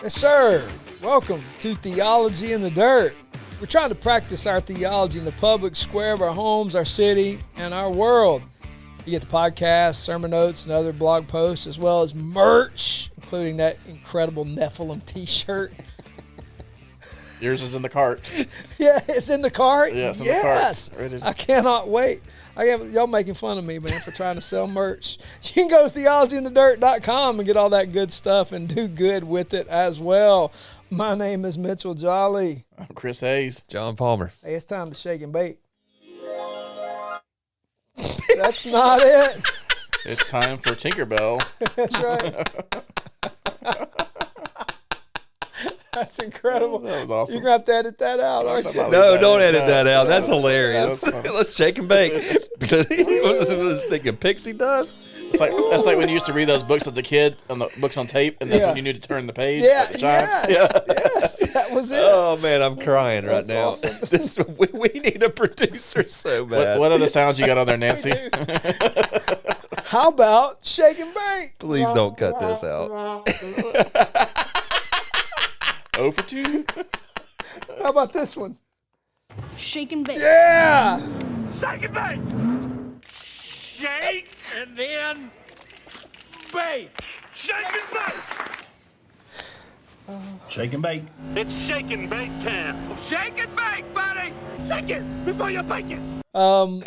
Yes, sir. Welcome to Theology in the Dirt. We're trying to practice our theology in the public square of our homes, our city, and our world. You get the podcast, sermon notes, and other blog posts, as well as merch, including that incredible Nephilim t-shirt. Yours is in the cart. Yeah, it's in the cart? Yeah, it's in the cart. I cannot wait. Y'all making fun of me, man, for trying to sell merch. You can go to theologyinthedirt.com and get all that good stuff and do good with it as well. My name is Mitchell Jolly. I'm Chris Hayes. John Palmer. Hey, it's time to shake and bake. That's not it. It's time for Tinkerbell. That's right. That's incredible. That was awesome. You're going to have to edit that out, aren't you? No, don't edit that out. That's hilarious. Let's shake and bake. He was thinking pixie dust. That's like when you used to read those books as a kid, on the books on tape, and that's when you knew to turn the page. Yes, that was it. Oh, man, I'm crying right now. Awesome. We need a producer so bad. What other sounds you got on there, Nancy? How about shake and bake? Please don't cut this out. 0 for 2? How about this one? Shake and bake. Yeah! Shake and bake. Shake and then bake. Shake and bake. Shake and bake. It's shake and bake time. Shake and bake, buddy. Shake it before you bake it.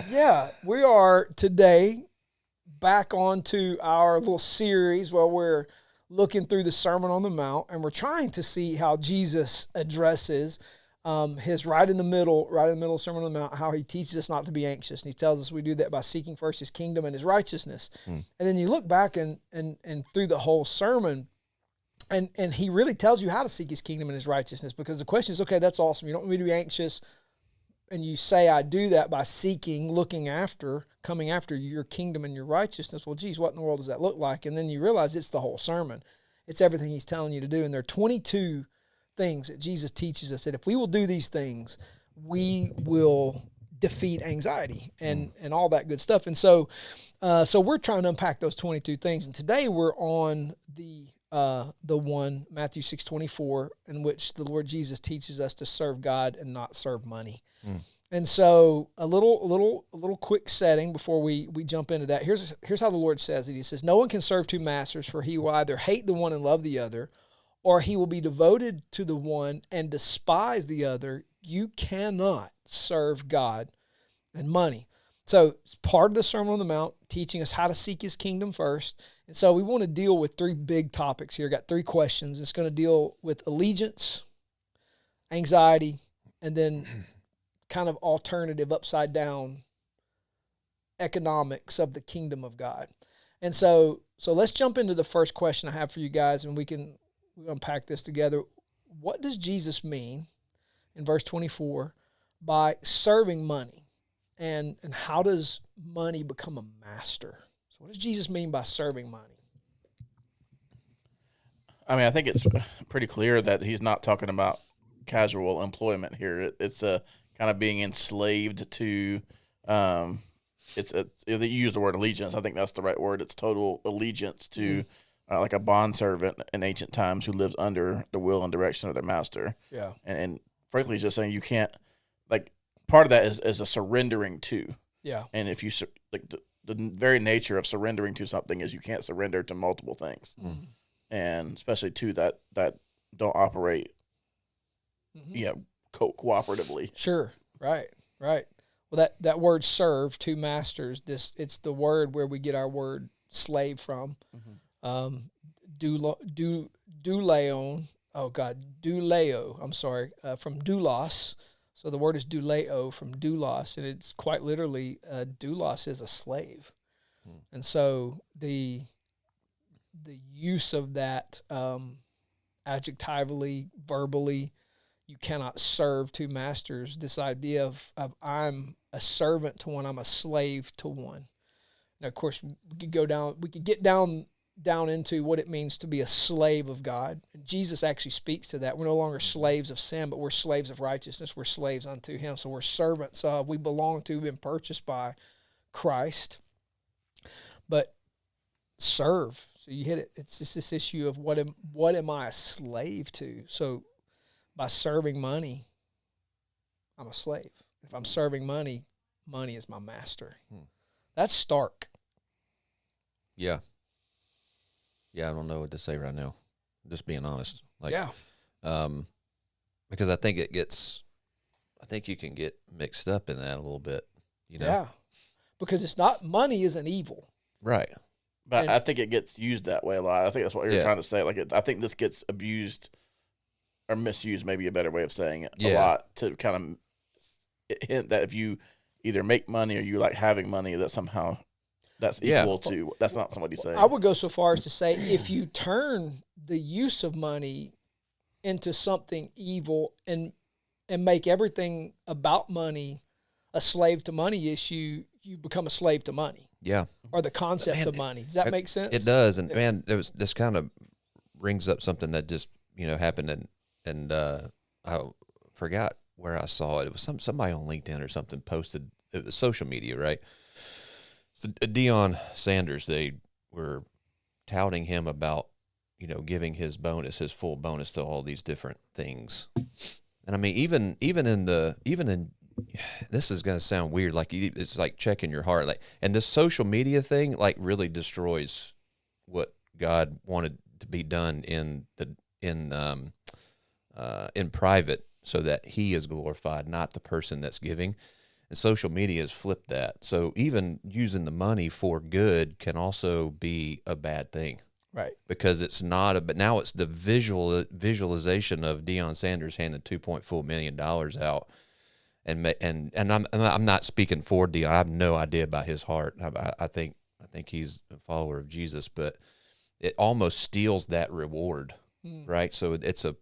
Yeah, we are today back onto our little series where we're looking through the Sermon on the Mount, and we're trying to see how Jesus addresses his right in the middle Sermon on the Mount, how he teaches us not to be anxious. And he tells us we do that by seeking first his kingdom and his righteousness. And then you look back and through the whole sermon, and he really tells you how to seek his kingdom and his righteousness, because the question is, okay, that's awesome. You don't want me to be anxious. And you say, I do that by seeking, looking after, coming after your kingdom and your righteousness. Well, geez, what in the world does that look like? And then you realize it's the whole sermon. It's everything he's telling you to do. And there are 22 things that Jesus teaches us that if we will do these things, we will defeat anxiety and all that good stuff. And so we're trying to unpack those 22 things. And today we're on the one, Matthew 6:24, in which the Lord Jesus teaches us to serve God and not serve money. And so a little quick setting before we jump into that. Here's how the Lord says it. He says, no one can serve two masters, for he will either hate the one and love the other, or he will be devoted to the one and despise the other. You cannot serve God and money. So it's part of the Sermon on the Mount, teaching us how to seek his kingdom first. And so we want to deal with three big topics here. Got 3 questions. It's going to deal with allegiance, anxiety, and then kind of alternative, upside down economics of the kingdom of God. And so let's jump into the first question I have for you guys, and we can unpack this together. What does Jesus mean in verse 24 by serving money? And how does money become a master? So what does Jesus mean by serving money? I mean, I think it's pretty clear that he's not talking about casual employment here. It's a kind of being enslaved to, you use the word allegiance. I think that's the right word. It's total allegiance to like a bondservant in ancient times who lives under the will and direction of their master. Yeah. And frankly, it's just saying you can't, like, part of that is a surrendering to. Yeah. And if you, like, the very nature of surrendering to something is you can't surrender to multiple things. And especially two that don't operate, cooperatively. Sure. Right. Well, that word serve, two masters, it's the word where we get our word slave from. Douleon. Oh God, douleo. I'm sorry, from doulos. So the word is douleo from doulos, and it's quite literally doulos is a slave. And so the use of that adjectively, verbally, you cannot serve two masters. This idea of I'm a servant to one, I'm a slave to one. Now, of course, we could get down into what it means to be a slave of God. And Jesus actually speaks to that. We're no longer slaves of sin, but we're slaves of righteousness. We're slaves unto him. So we're servants of, we belong to, been purchased by Christ. But serve. So you hit it. It's just this issue of what am I a slave to? So by serving money, I'm a slave. If I'm serving money, money is my master. That's stark. Yeah. Yeah, I don't know what to say right now. Just being honest. Like, yeah. Because I think you can get mixed up in that a little bit, you know? Yeah. Because it's not, money isn't evil. Right. But I think it gets used that way a lot. I think that's what you're trying to say. Like, I think this gets abused or misused, maybe a better way of saying it, a lot, to kind of hint that if you either make money or you like having money, that somehow that's equal to, that's not somebody saying. I would go so far as to say if you turn the use of money into something evil and make everything about money a slave to money issue, you become a slave to money. Yeah. Or the concept of money. Does that make sense? It does. And man, this kind of brings up something that just, happened and I forgot where I saw it. It was somebody on LinkedIn or something posted, it was social media, right? So Deion Sanders, they were touting him about, giving his full bonus to all these different things. And I mean, even in this is going to sound weird. Like it's like checking your heart. Like, and this social media thing, like, really destroys what God wanted to be done in private, so that He is glorified, not the person that's giving. And social media has flipped that. So even using the money for good can also be a bad thing. Right. Because it's not but now it's the visualization of Deion Sanders handing $2.4 million out. And I'm not speaking for Deion. I have no idea about his heart. I think he's a follower of Jesus, but it almost steals that reward, right? So it's a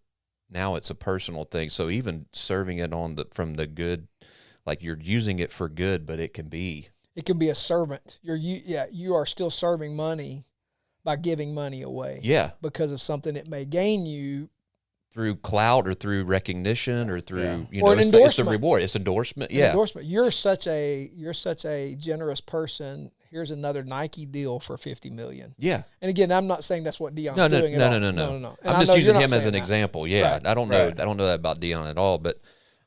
personal thing. So even serving it from the good, like you're using it for good, but it can be a servant. You are still serving money by giving money away. Yeah, because of something it may gain you. Through clout or through recognition or through or an endorsement. It's a reward. It's endorsement. Yeah, endorsement. You're such a generous person. Here's another Nike deal for $50 million. Yeah. And again, I'm not saying that's what Deion's doing at all. No. I'm just using him as an example. Yeah, right. I don't know that about Deion at all, but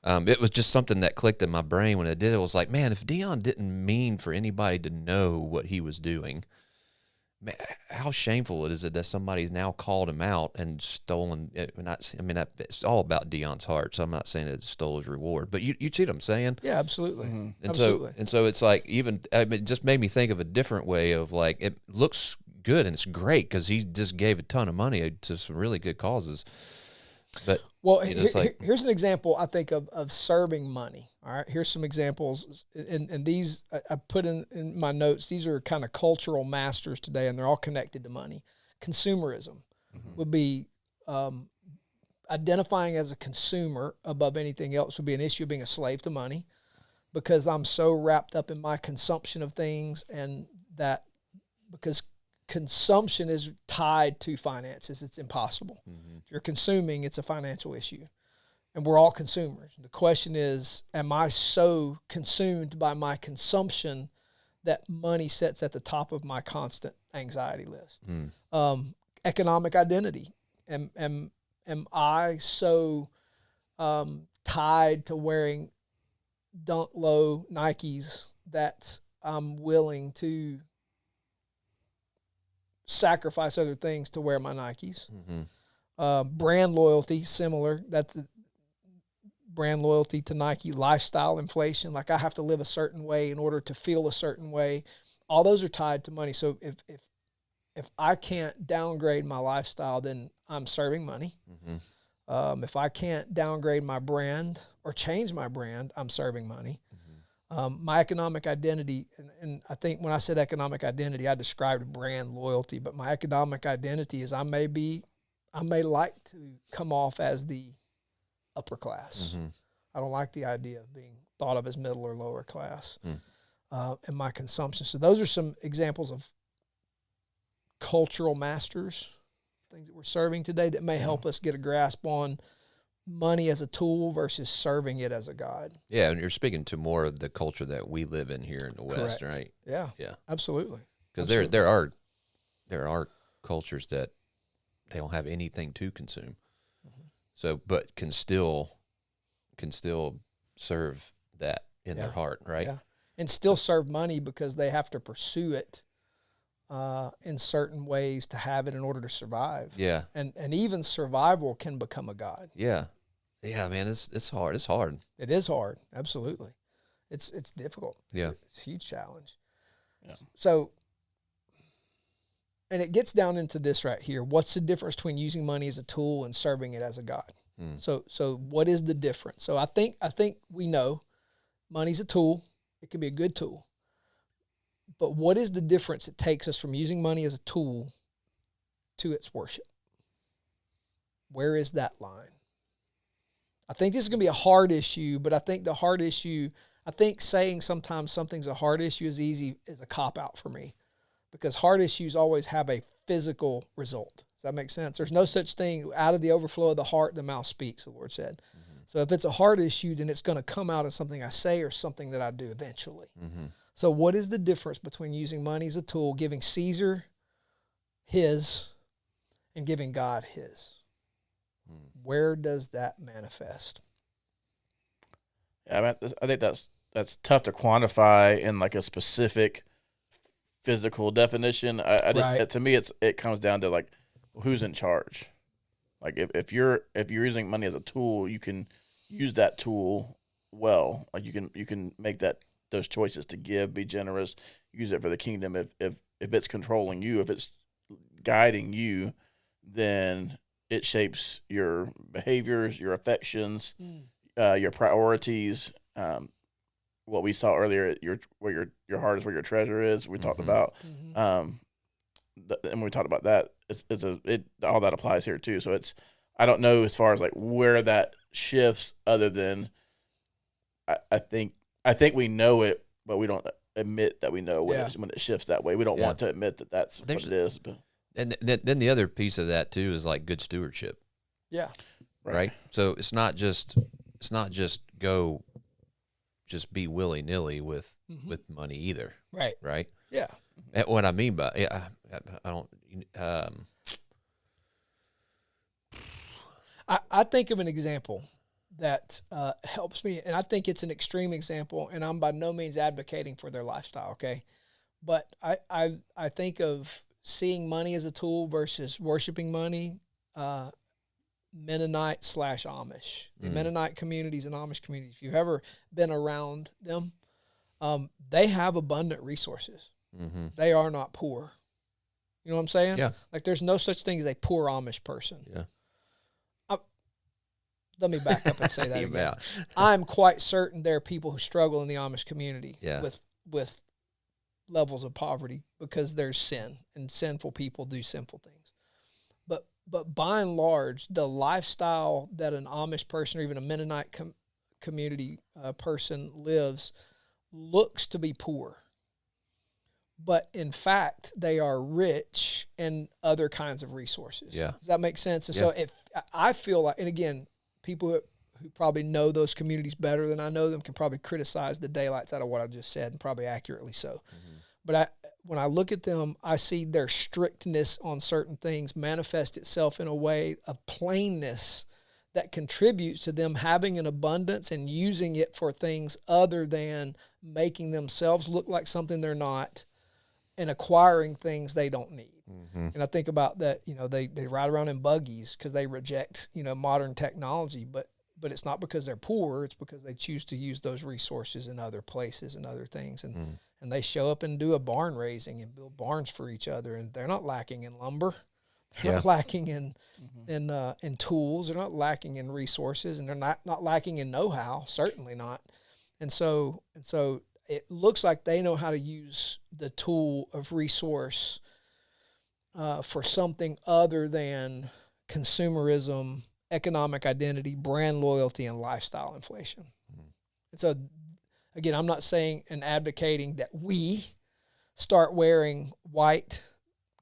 it was just something that clicked in my brain when it did. It was like, man, if Deion didn't mean for anybody to know what he was doing, man, how shameful is it that somebody's now called him out and stolen it? It's all about Deion's heart, so I'm not saying that it stole his reward. But you see what I'm saying? Yeah, absolutely. Mm-hmm. And absolutely. So it's like it just made me think of a different way of, like, it looks good and it's great because he just gave a ton of money to some really good causes. But here's an example, I think, of serving money. All right, here's some examples, and these I put in my notes. These are kind of cultural masters today, and they're all connected to money. Consumerism would be identifying as a consumer above anything else would be an issue of being a slave to money, because I'm so wrapped up in my consumption of things, and that because consumption is tied to finances, it's impossible. If you're consuming, it's a financial issue. And we're all consumers. The question is, am I so consumed by my consumption that money sits at the top of my constant anxiety list? Economic identity. Am I so tied to wearing dunk low Nikes that I'm willing to sacrifice other things to wear my Nikes? Brand loyalty, similar. That's brand loyalty to Nike. Lifestyle inflation, like I have to live a certain way in order to feel a certain way. All those are tied to money. So if I can't downgrade my lifestyle, then I'm serving money. If I can't downgrade my brand or change my brand, I'm serving money. My economic identity, and I think when I said economic identity, I described brand loyalty, but my economic identity is I may like to come off as the upper class. I don't like the idea of being thought of as middle or lower class in my consumption. So those are some examples of cultural masters, things that we're serving today that may help us get a grasp on money as a tool versus serving it as a God. Yeah, and you're speaking to more of the culture that we live in here in the West, Correct. right? Yeah, absolutely. Because there are there are cultures that they don't have anything to consume. So, but can still serve that in their heart, right? Yeah, and still serve money because they have to pursue it in certain ways to have it in order to survive. Yeah, and even survival can become a god. yeah, man. It's hard. It's hard. It is hard, absolutely. It's difficult. Yeah, it's a huge challenge. Yeah. So, and it gets down into this right here. What's the difference between using money as a tool and serving it as a god? So what is the difference? So I think we know money's a tool. It can be a good tool. But what is the difference it takes us from using money as a tool to its worship? Where is that line? I think this is going to be a hard issue, but I think saying sometimes something's a hard issue is easy as a cop-out for me, because hard issues always have a physical result. Does that make sense? There's no such thing. Out of the overflow of the heart, the mouth speaks, the Lord said. Mm-hmm. So if it's a hard issue, then it's going to come out as something I say or something that I do eventually. Mm-hmm. So what is the difference between using money as a tool, giving Caesar his, and giving God his? Where does that manifest? Yeah, I think that's tough to quantify in like a specific physical definition. I just Right. To me it comes down to like who's in charge. Like if you're using money as a tool, you can use that tool well. Like you can make those choices to give, be generous, use it for the kingdom. If it's controlling you, if it's guiding you, then it shapes your behaviors, your affections, your priorities. What we saw earlier, where your heart is where your treasure is. We talked about, and we talked about that. All that applies here too. So I don't know as far as like where that shifts, other than I think we know it, but we don't admit that we know when it shifts that way. We don't want to admit that that's what it is. But. And then the other piece of that too is like good stewardship. Yeah. Right. So it's not just be willy nilly with money either. Right. Right. Yeah. And what I mean by I don't. I think of an example that helps me, and I think it's an extreme example, and I'm by no means advocating for their lifestyle. Okay, but I think of seeing money as a tool versus worshiping money. Mennonite / Amish, the Mennonite communities and Amish communities. If you've ever been around them, they have abundant resources. Mm-hmm. They are not poor. You know what I'm saying? Yeah. Like there's no such thing as a poor Amish person. Yeah. Let me back up and say that again. I'm quite certain there are people who struggle in the Amish community with levels of poverty because there's sin, and sinful people do sinful things. But by and large, the lifestyle that an Amish person or even a Mennonite community person lives looks to be poor. But in fact, they are rich in other kinds of resources. Yeah. Does that make sense? And so I feel like, and again, people who probably know those communities better than I know them can probably criticize the daylights out of what I just said, and probably accurately so. Mm-hmm. But when I look at them, I see their strictness on certain things manifest itself in a way of plainness that contributes to them having an abundance and using it for things other than making themselves look like something they're not and acquiring things they don't need. Mm-hmm. And I think about that, they ride around in buggies because they reject, modern technology, but it's not because they're poor. It's because they choose to use those resources in other places and other things. And they show up and do a barn raising and build barns for each other. And they're not lacking in lumber. They're not lacking in tools. They're not lacking in resources, and they're not lacking in know-how. Certainly not. And so it looks like they know how to use the tool of resource for something other than consumerism, economic identity, brand loyalty, and lifestyle inflation. And so, again, I'm not saying and advocating that we start wearing white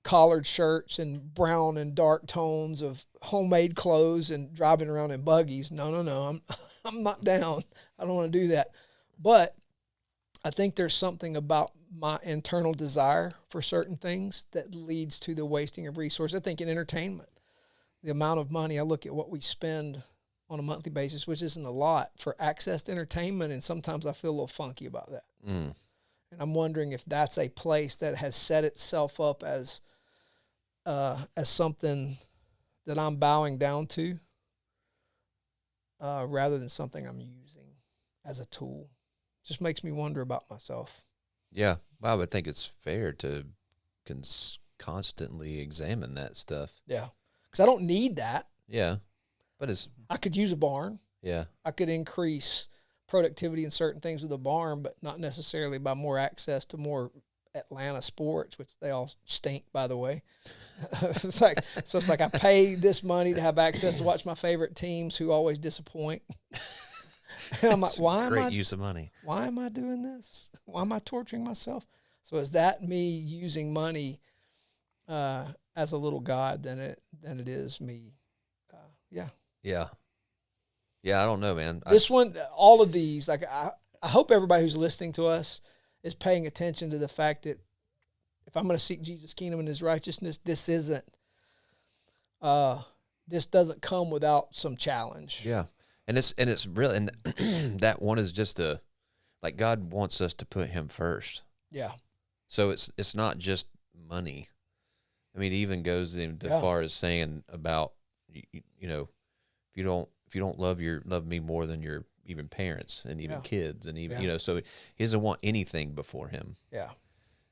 collared shirts and brown and dark tones of homemade clothes and driving around in buggies. No. I'm not down. I don't want to do that. But I think there's something about my internal desire for certain things that leads to the wasting of resources. I think in entertainment, the amount of money, I look at what we spend on a monthly basis, which isn't a lot, for access to entertainment, and sometimes I feel a little funky about that. Mm. And I'm wondering if that's a place that has set itself up as something that I'm bowing down to, rather than something I'm using as a tool. Just makes me wonder about myself. Yeah, well, I would think it's fair to constantly examine that stuff. Yeah, because I don't need that. Yeah, but I could use a barn. Yeah, I could increase productivity in certain things with a barn, but not necessarily by more access to more Atlanta sports, which they all stink, by the way. It's like I pay this money to have access to watch my favorite teams who always disappoint. And I'm like, great use of money. Why am I doing this? Why am I torturing myself? So is that me using money as a little god than it is me? Yeah. I don't know, man. This one, all of these, like I hope everybody who's listening to us is paying attention to the fact that if I'm going to seek Jesus' kingdom and His righteousness, this doesn't come without some challenge. Yeah. And it's really, and that one is just like God wants us to put Him first. Yeah. So it's not just money. I mean, it even goes into far as saying about, you know, if you don't love me more than your even parents and even kids and even, you know, so He doesn't want anything before Him. Yeah.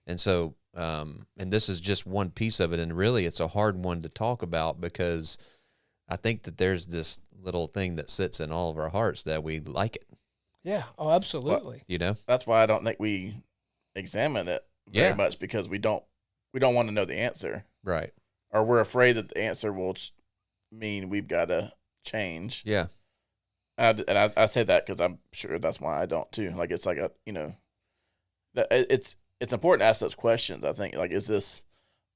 And so, and this is just one piece of it. And really it's a hard one to talk about because I think that there's this little thing that sits in all of our hearts that we like it. Yeah. Oh, absolutely. Well, you know, that's why I don't think we examine it very much, because we don't want to know the answer. Right. Or we're afraid that the answer will mean we've got to change. Yeah. And I say that because I'm sure that's why I don't too. Like, it's like it's important to ask those questions. I think, like, is this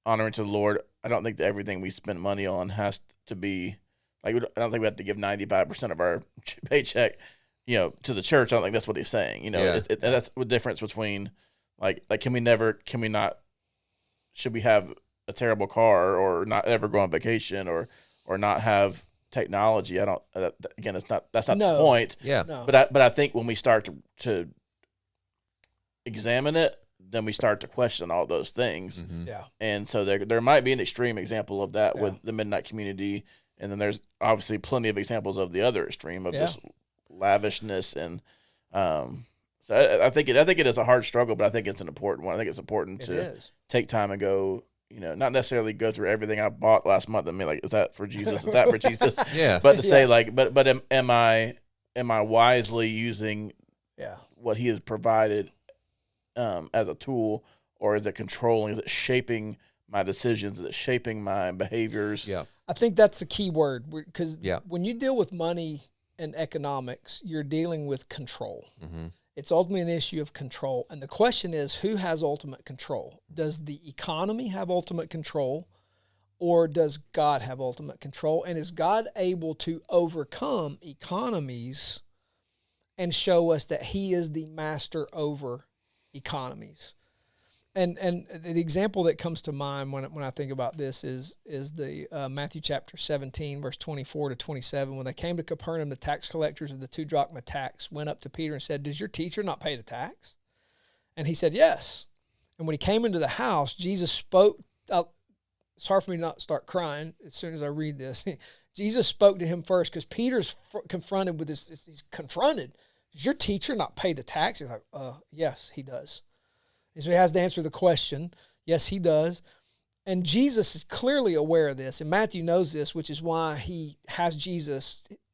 honoring to the Lord? I don't think that everything we spend money on has to be like. I don't think we have to give 95% of our paycheck, to the church. I don't think that's what He's saying. That's the difference between like can we not? Should we have a terrible car or not ever go on vacation or not have technology? I don't. Again, that's not the point. Yeah. No. But I think when we start to examine it, then we start to question all those things. Mm-hmm. Yeah. And so there might be an extreme example of that with the Midnight Community, and then there's obviously plenty of examples of the other extreme of just lavishness. And so I think it is a hard struggle, but I think it's an important one. I think it's important to take time and go, not necessarily go through everything I bought last month and be like, is that for Jesus? Is that for Jesus? Yeah. But to say like, but am I wisely using what He has provided as a tool, or is it controlling? Is it shaping my decisions? Is it shaping my behaviors? Yeah. I think that's the key word, because Yeah. when you deal with money and economics, you're dealing with control. Mm-hmm. It's ultimately an issue of control. And the question is, who has ultimate control? Does the economy have ultimate control, or does God have ultimate control? And is God able to overcome economies and show us that He is the master over economies? And the example that comes to mind when I think about this is the Matthew chapter 17, verse 24 to 27. When they came to Capernaum, the tax collectors of the 2 drachma tax went up to Peter and said, "Does your teacher not pay the tax?" And he said, "Yes." And when he came into the house, Jesus spoke. It's hard for me to not start crying as soon as I read this. Jesus spoke to him first, because Peter's confronted with this. He's confronted. Does your teacher not pay the tax? He's like, yes, he does. And so he has to answer the question. Yes, he does. And Jesus is clearly aware of this. And Matthew knows this, which is why he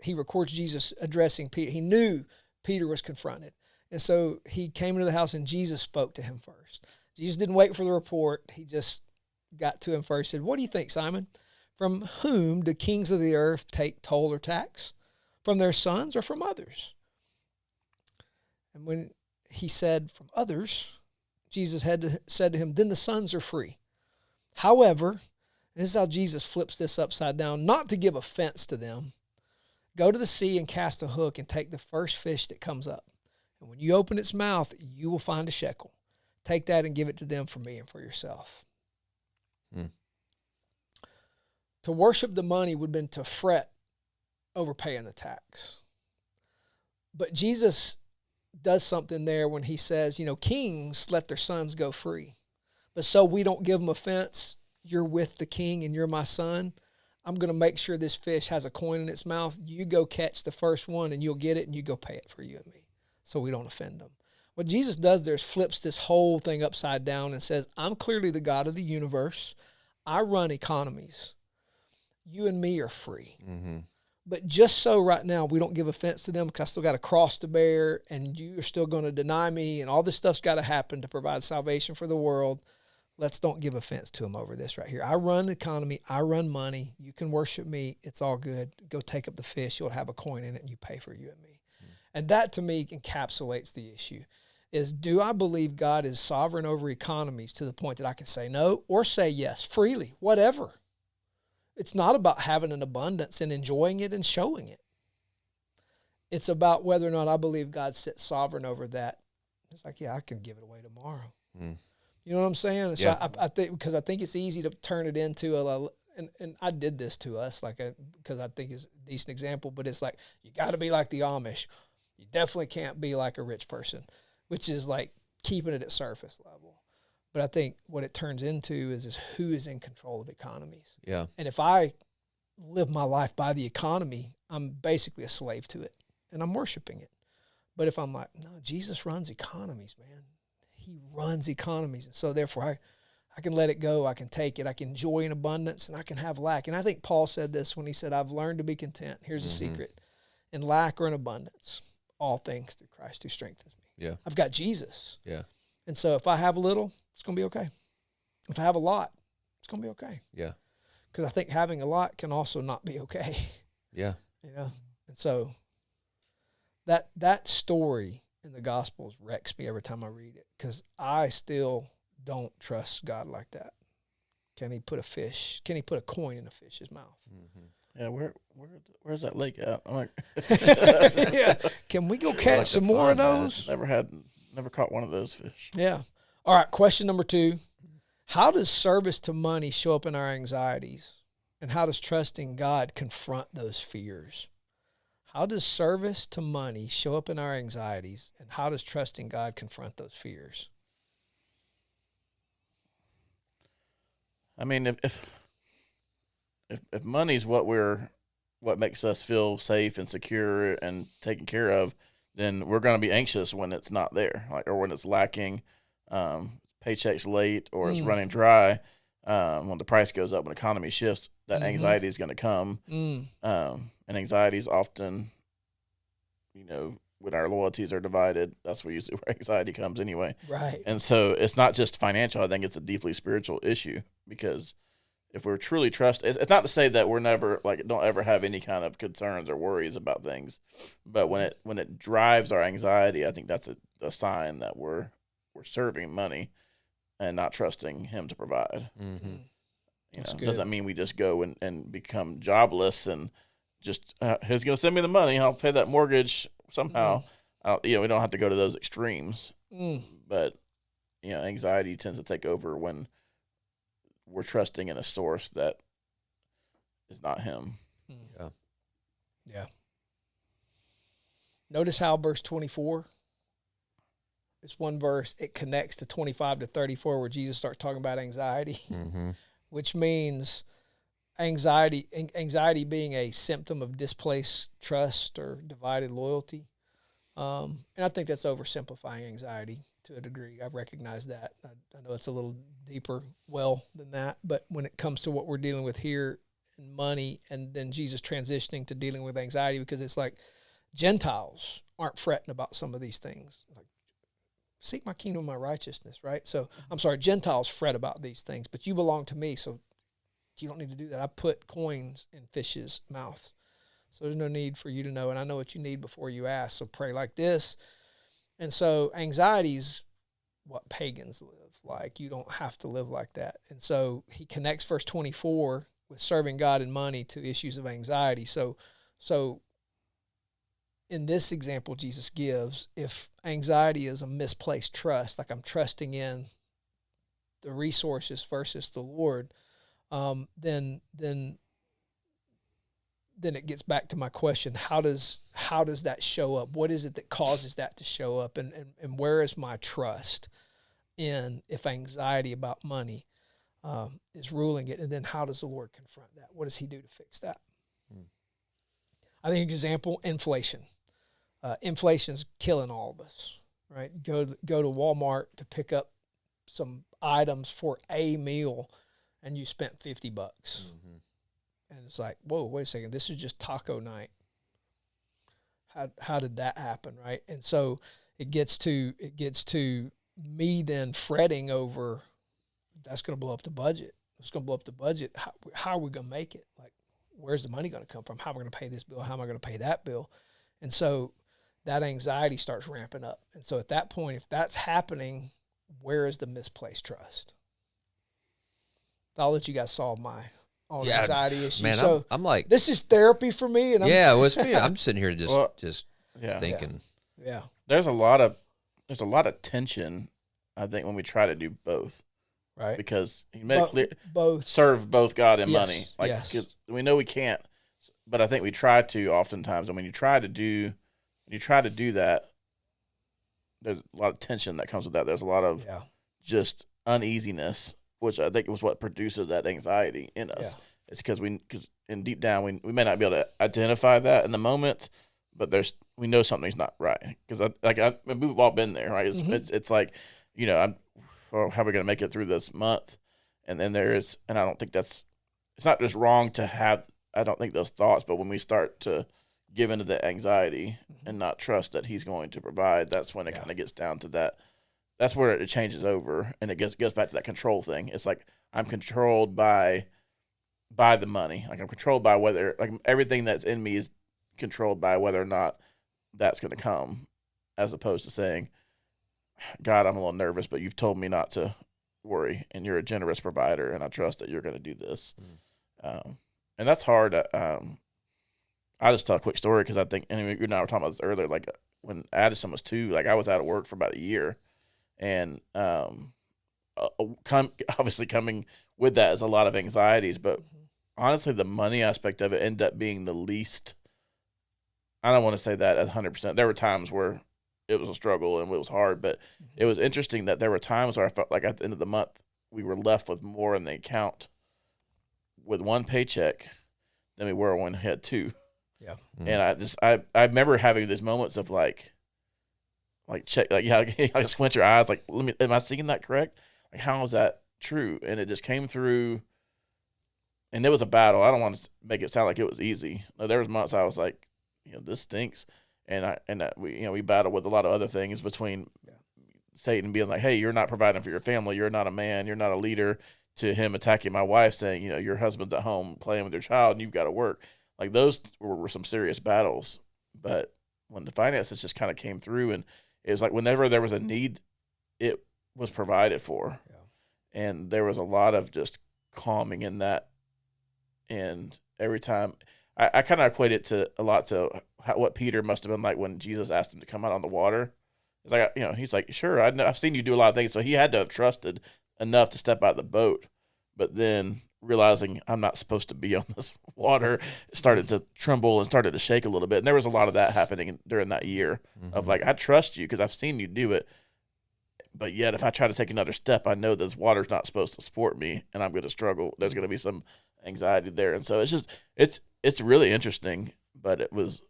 records Jesus addressing Peter. He knew Peter was confronted. And so he came into the house and Jesus spoke to him first. Jesus didn't wait for the report. He just got to him first. He said, "What do you think, Simon? From whom do kings of the earth take toll or tax? From their sons or from others?" And when he said, "From others," Jesus said to him, "Then the sons are free. However," and this is how Jesus flips this upside down, "not to give offense to them, go to the sea and cast a hook and take the first fish that comes up. And when you open its mouth, you will find a shekel. Take that and give it to them for me and for yourself. To worship the money would have been to fret over paying the tax. But Jesus does something there when he says, you know, kings let their sons go free. But so we don't give them offense. You're with the king and you're my son. I'm going to make sure this fish has a coin in its mouth. You go catch the first one and you'll get it and you go pay it for you and me so we don't offend them. What Jesus does there is flips this whole thing upside down and says, I'm clearly the God of the universe. I run economies. You and me are free. Mm-hmm. But just so right now we don't give offense to them because I still got a cross to bear and you're still going to deny me and all this stuff's got to happen to provide salvation for the world. Let's don't give offense to them over this right here. I run the economy. I run money. You can worship me. It's all good. Go take up the fish. You'll have a coin in it and you pay for you and me. Mm-hmm. And that to me encapsulates the issue is, do I believe God is sovereign over economies to the point that I can say no or say yes freely, whatever? It's not about having an abundance and enjoying it and showing it. It's about whether or not I believe God sits sovereign over that. It's like, yeah, I can give it away tomorrow. Mm. You know what I'm saying? So yeah. I think, because I think it's easy to turn it into and I did this to us, because I think it's a decent example, but it's like, you got to be like the Amish. You definitely can't be like a rich person, which is like keeping it at surface level. But I think what it turns into is who is in control of economies. Yeah. And if I live my life by the economy, I'm basically a slave to it, and I'm worshiping it. But if I'm like, no, Jesus runs economies, man. He runs economies. And so therefore I can let it go. I can take it. I can enjoy in abundance, and I can have lack. And I think Paul said this when he said, I've learned to be content. Here's the secret. In lack or in abundance, all things through Christ who strengthens me. Yeah. I've got Jesus. Yeah. And so if I have a little, it's going to be okay. If I have a lot, it's going to be okay. Yeah. Because I think having a lot can also not be okay. Yeah. You know? And so that story in the Gospels wrecks me every time I read it, because I still don't trust God like that. Can he put a coin in a fish's mouth? Mm-hmm. Yeah, where's that lake at? I'm like, yeah. Can we go catch some more of those? Never caught one of those fish. Yeah. All right, question number 2. How does service to money show up in our anxieties? And how does trusting God confront those fears? How does service to money show up in our anxieties? And how does trusting God confront those fears? I mean, if money's what makes us feel safe and secure and taken care of, then we're going to be anxious when it's not there, or when it's lacking, paycheck's late, or it's running dry. When the price goes up, when the economy shifts, that anxiety is going to come. And anxiety is often, when our loyalties are divided, that's where usually where anxiety comes anyway. Right. And so it's not just financial. I think it's a deeply spiritual issue, because if we're truly it's not to say that we're never, don't ever have any kind of concerns or worries about things, but when it drives our anxiety, I think that's a sign that we're serving money and not trusting him to provide. Mm-hmm. Doesn't mean we just go and become jobless and just who's going to send me the money? I'll pay that mortgage somehow. We don't have to go to those extremes. But anxiety tends to take over when we're trusting in a source that is not him. Yeah. Yeah. Notice how verse 24, it's one verse, it connects to 25 to 34 where Jesus starts talking about anxiety, which means anxiety being a symptom of displaced trust or divided loyalty. And I think that's oversimplifying anxiety to a degree. I recognize that. I know it's a little deeper well than that, but when it comes to what we're dealing with here in money, and then Jesus transitioning to dealing with anxiety, because it's like Gentiles aren't fretting about some of these things. Like, seek my kingdom and my righteousness, right? So, I'm sorry, Gentiles fret about these things, but you belong to me, so you don't need to do that. I put coins in fish's mouths. So there's no need for you to know, and I know what you need before you ask, so pray like this. And so anxiety's what pagans live like. You don't have to live like that. And so he connects verse 24 with serving God and money to issues of anxiety. So in this example Jesus gives, if anxiety is a misplaced trust, like I'm trusting in the resources versus the Lord, then it gets back to my question: how does that show up? What is it that causes that to show up? And where is my trust in if anxiety about money is ruling it? And then how does the Lord confront that? What does He do to fix that? I think example, inflation. Inflation's killing all of us, right? Go to Walmart to pick up some items for a meal, and you spent $50. Mm-hmm. And it's like, whoa, wait a second, this is just taco night. How did that happen, right? And so it gets to me then fretting over, that's going to blow up the budget. It's going to blow up the budget. How are we going to make it? Like, where's the money going to come from? How am I going to pay this bill? How am I going to pay that bill? And so that anxiety starts ramping up. And so at that point, if that's happening, where is the misplaced trust? I'll let you guys solve my own anxiety issue. Man, so I'm like, this is therapy for me. And I'm sitting here just Yeah. thinking. Yeah. There's a lot of tension, I think, when we try to do both. Right. Because He made it clear, both serve both God and Yes, money. Like, yes. 'cause we know we can't, but I think we try to oftentimes. And when you try to do that, there's a lot of tension that comes with that. There's a lot of just uneasiness, which I think was what produces that anxiety in us. Yeah. It's because in deep down, we may not be able to identify that in the moment, but we know something's not right. Because we've all been there, right? It's like, how are we going to make it through this month? And then and I don't think it's not just wrong to have, I don't think those thoughts, but when we start to give into the anxiety and not trust that He's going to provide, that's when it kind of gets down to that. That's where it changes over, and it goes back to that control thing. It's like I'm controlled by the money. Like I'm controlled by whether, like everything that's in me is controlled by whether or not that's going to come, as opposed to saying, God, I'm a little nervous, but you've told me not to worry, and you're a generous provider, and I trust that you're going to do this. And that's hard. I'll just tell a quick story because I think, and you and I were talking about this earlier, like when Addison was 2, like I was out of work for about a year, and obviously coming with that is a lot of anxieties, but honestly, the money aspect of it ended up being the least. I don't want to say that as 100%. There were times where it was a struggle and it was hard, but it was interesting that there were times where I felt like at the end of the month, we were left with more in the account with one paycheck than we were when we had 2. Yeah. And I remember having these moments of like check, I squint your eyes, like, am I seeing that correct? Like, how is that true? And it just came through, and it was a battle. I don't want to make it sound like it was easy. There was months I was like, this stinks. And we battled with a lot of other things between Satan being like, hey, you're not providing for your family. You're not a man. You're not a leader, to him attacking my wife saying, your husband's at home playing with your child and you've got to work. Like those were some serious battles. But when the finances just kind of came through, and it was like whenever there was a need, it was provided for. Yeah. And there was a lot of just calming in that. And every time I kind of equate it to what Peter must have been like when Jesus asked him to come out on the water. It's like, he's like, sure, I've seen you do a lot of things. So he had to have trusted enough to step out of the boat. But then realizing I'm not supposed to be on this water, it started to tremble and started to shake a little bit. And there was a lot of that happening during that year of like, I trust you because I've seen you do it. But yet if I try to take another step, I know this water's not supposed to support me and I'm going to struggle. There's going to be some anxiety there. And so it's really interesting, but it was,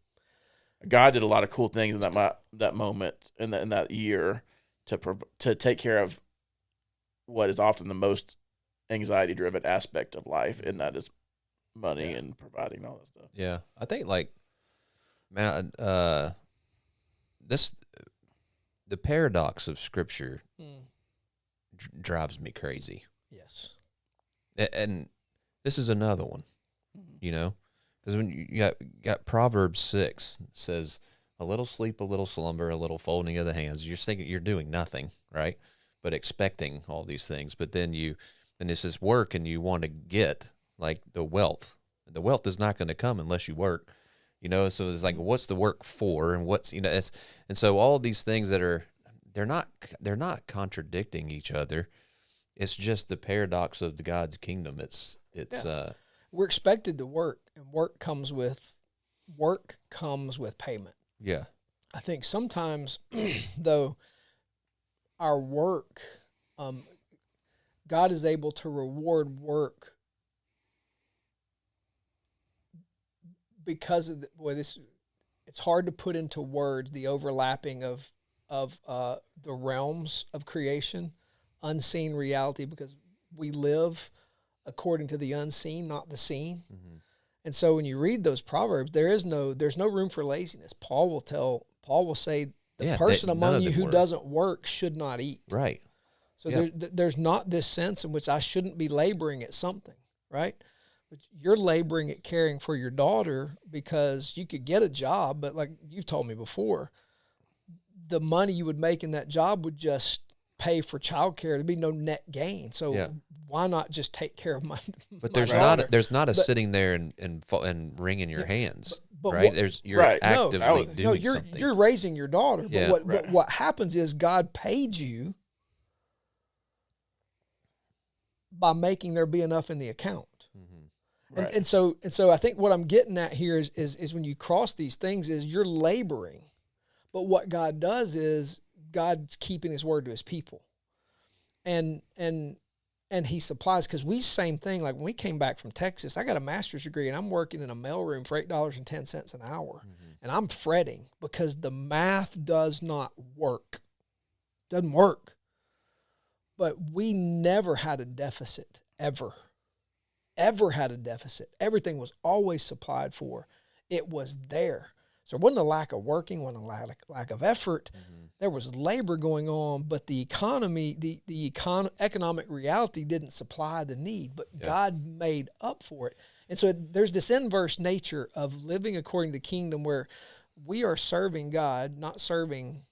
God did a lot of cool things in that moment in that year to take care of what is often the most anxiety driven aspect of life, and that is money and providing all that stuff. Yeah, I think man, the paradox of Scripture drives me crazy. Yes, and this is another one, because when you got Proverbs 6 says, "A little sleep, a little slumber, a little folding of the hands." You're thinking you're doing nothing, right? But expecting all these things. But then it says work, and you want to get like the wealth. The wealth is not going to come unless you work. You know, so it's like, what's the work for, and what's, you know, it's, and so all of these things that are, they're not contradicting each other. It's just the paradox of the God's kingdom. We're expected to work, and work comes with payment. Yeah. I think sometimes, though, our work, God is able to reward work because of it's hard to put into words the overlapping of the realms of creation, unseen reality, because we live according to the unseen, not the seen. Mm-hmm. And so when you read those Proverbs, there's no room for laziness. Paul will say the person among you who doesn't work should not eat. Right. So there's not this sense in which I shouldn't be laboring at something, right? But you're laboring at caring for your daughter because you could get a job, but like you've told me before, the money you would make in that job would just pay for childcare. There'd be no net gain. So why not just take care of my? But there's not a sitting there and wringing your hands, but right? You're actively doing something. You're raising your daughter. But what happens is God paid you by making there be enough in the account. Mm-hmm. And so I think what I'm getting at here is when you cross these things is you're laboring, but what God does is God's keeping his word to his people. And he supplies, because same thing, like when we came back from Texas, I got a master's degree and I'm working in a mailroom for $8.10 an hour. Mm-hmm. And I'm fretting because the math does not work. Doesn't work. But we never had a deficit, ever had a deficit. Everything was always supplied for. It was there. So it wasn't a lack of working, wasn't a lack of effort. Mm-hmm. There was labor going on, but the economy, the economic reality didn't supply the need, but God made up for it. And so there's this inverse nature of living according to the kingdom where we are serving God, not serving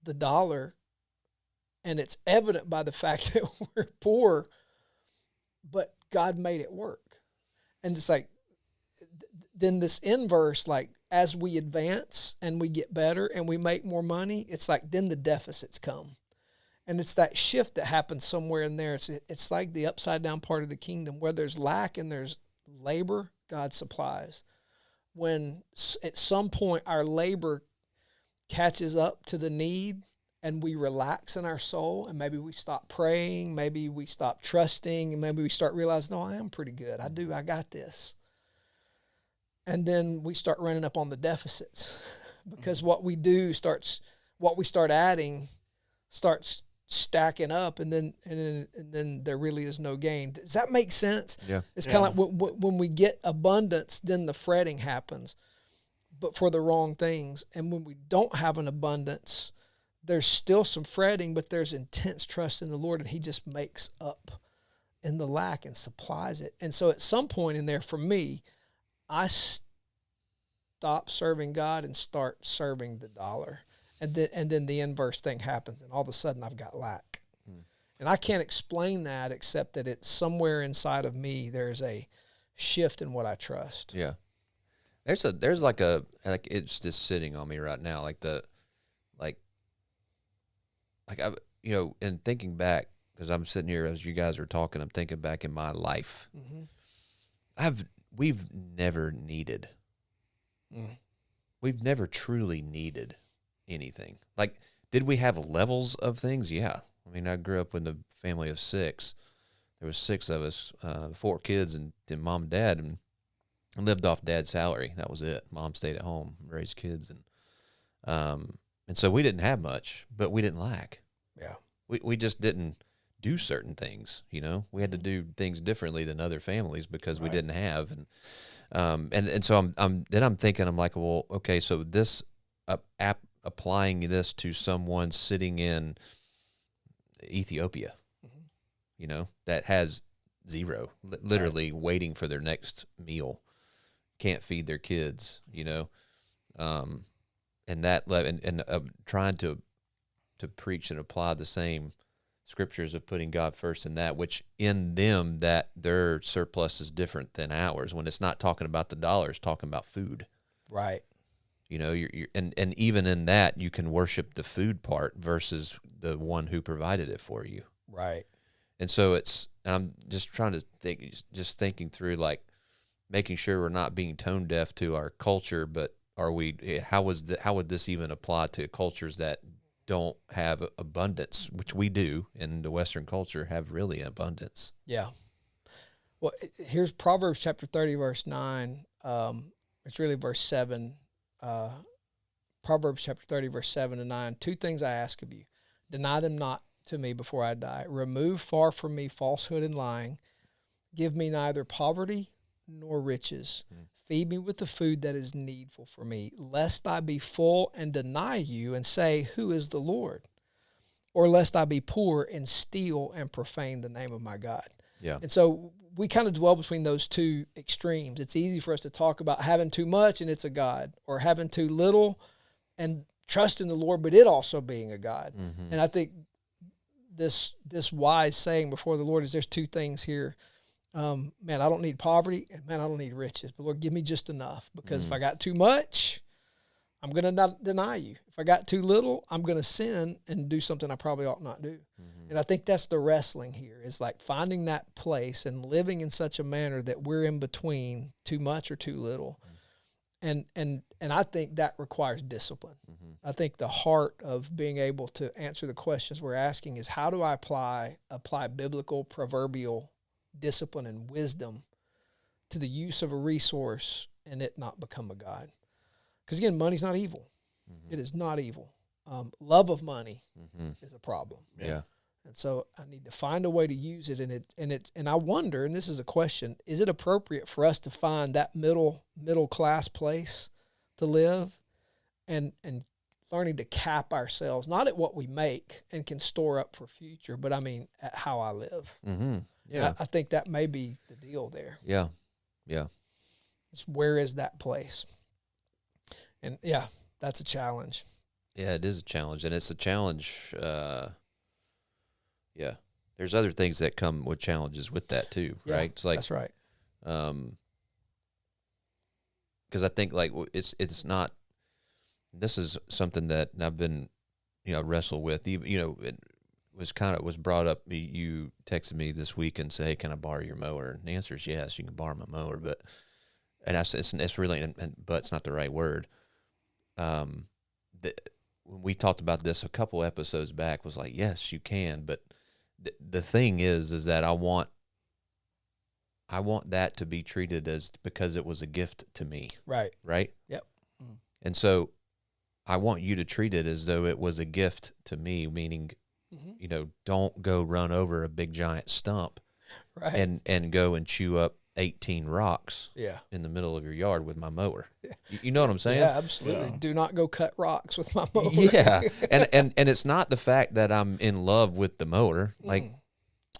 the dollar. And it's evident by the fact that we're poor, but God made it work. And it's like, then this inverse, like as we advance and we get better and we make more money, it's like then the deficits come. And it's that shift that happens somewhere in there. It's like the upside down part of the kingdom where there's lack and there's labor, God supplies. When at some point our labor catches up to the need, and we relax in our soul, and maybe we stop praying, maybe we stop trusting, and maybe we start realizing, no, I am pretty good. I got this. And then we start running up on the deficits because what we start adding starts stacking up, and then there really is no gain. Does that make sense? Yeah. It's kind of like when we get abundance, then the fretting happens, but for the wrong things. And when we don't have an abundance, there's still some fretting, but there's intense trust in the Lord, and he just makes up in the lack and supplies it. And so at some point in there, for me, I stop serving God and start serving the dollar. And then the inverse thing happens, and all of a sudden I've got lack. And I can't explain that except that it's somewhere inside of me there's a shift in what I trust. Yeah. There's like it's just sitting on me right now, and thinking back, because I'm sitting here as you guys are talking, I'm thinking back in my life. Mm-hmm. We've never needed. We've never truly needed anything. Like, did we have levels of things? Yeah. I mean, I grew up with a family of 6. There was 6 of us, 4 kids, and then mom and dad, and lived off dad's salary. That was it. Mom stayed at home, raised kids, and so we didn't have much, but we didn't lack. Yeah. We just didn't do certain things, you know. We had to do things differently than other families because we didn't have, and so I'm thinking, I'm like, well, okay, so this applying this to someone sitting in Ethiopia, you know, that has zero, literally waiting for their next meal, can't feed their kids, you know, and that and trying to preach and apply the same scriptures of putting God first in that, which in them that their surplus is different than ours. When it's not talking about the dollars, talking about food. Right. You know, and even in that, you can worship the food part versus the one who provided it for you. Right. And so I'm just trying to thinking through, like, making sure we're not being tone deaf to our culture, but how would this even apply to cultures that don't have abundance, which we do in the Western culture have really abundance. Yeah. Well, here's Proverbs chapter 30, verse 9. It's really verse 7. Proverbs chapter 30, verse 7 and 9. Two things I ask of you. Deny them not to me before I die. Remove far from me falsehood and lying. Give me neither poverty nor riches. Feed me with the food that is needful for me, lest I be full and deny you and say, who is the Lord? Or lest I be poor and steal and profane the name of my God. Yeah. And so we kind of dwell between those two extremes. It's easy for us to talk about having too much and it's a God, or having too little and trust in the Lord, but it also being a God. Mm-hmm. And I think this wise saying before the Lord is, there's two things here. Man, I don't need poverty, and man, I don't need riches. But Lord, give me just enough, because if I got too much, I'm going to not deny you. If I got too little, I'm going to sin and do something I probably ought not do. And I think that's the wrestling here, is like finding that place and living in such a manner that we're in between too much or too little. And I think that requires discipline. I think the heart of being able to answer the questions we're asking is, how do I apply biblical, proverbial discipline and wisdom to the use of a resource and it not become a God? Because again, money's not evil. It is not evil. Love of money is a problem. Yeah. And so I need to find a way to use it. And I wonder, and this is a question, is it appropriate for us to find that middle class place to live, and learning to cap ourselves, not at what we make and can store up for future, but I mean at how I live. Yeah. I think that may be the deal there. Yeah. Yeah. It's, where is that place? And yeah, that's a challenge. Yeah, it is a challenge, and it's a challenge. Yeah, there's other things that come with challenges with that too, Yeah, right? It's like, that's right. because I think, like, it's not. This is something that I've been, wrestle with. It was brought up. You texted me this week and said, "Hey, can I borrow your mower?" And the answer is yes. You can borrow my mower, but it's really, but it's not the right word. When we talked about this a couple episodes back, was like, yes, you can, but the thing is that I want that to be treated as, because it was a gift to me. Right. Right. Yep. And so I want you to treat it as though it was a gift to me, meaning, don't go run over a big giant stump, Right. and go and chew up 18 rocks Yeah. in the middle of your yard with my mower. You know what I'm saying? Yeah, absolutely. Yeah. Do not go cut rocks with my mower. Yeah. And it's not the fact that I'm in love with the mower, like,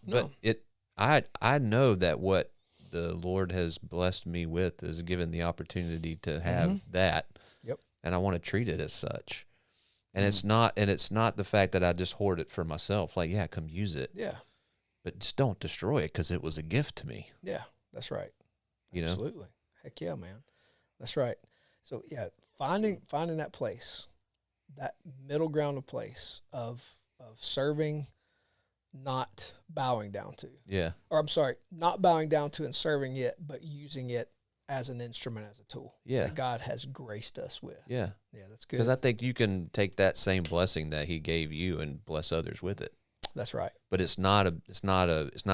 No. but I know that what the Lord has blessed me with is given the opportunity to have that. Yep. And I want to treat it as such. And it's not the fact that I just hoard it for myself. Like, yeah, come use it. Yeah. But just don't destroy it, because it was a gift to me. Yeah, that's right. You know? Absolutely. Heck yeah, man. That's right. So yeah, finding that place, that middle ground of place of serving, not bowing down to. Yeah. Or I'm sorry, not bowing down to and serving it, but using it as an instrument, as a tool. Yeah. That God has graced us with. Yeah. Yeah, that's good. Because I think you can take that same blessing that He gave you and bless others with it. That's right. But it's not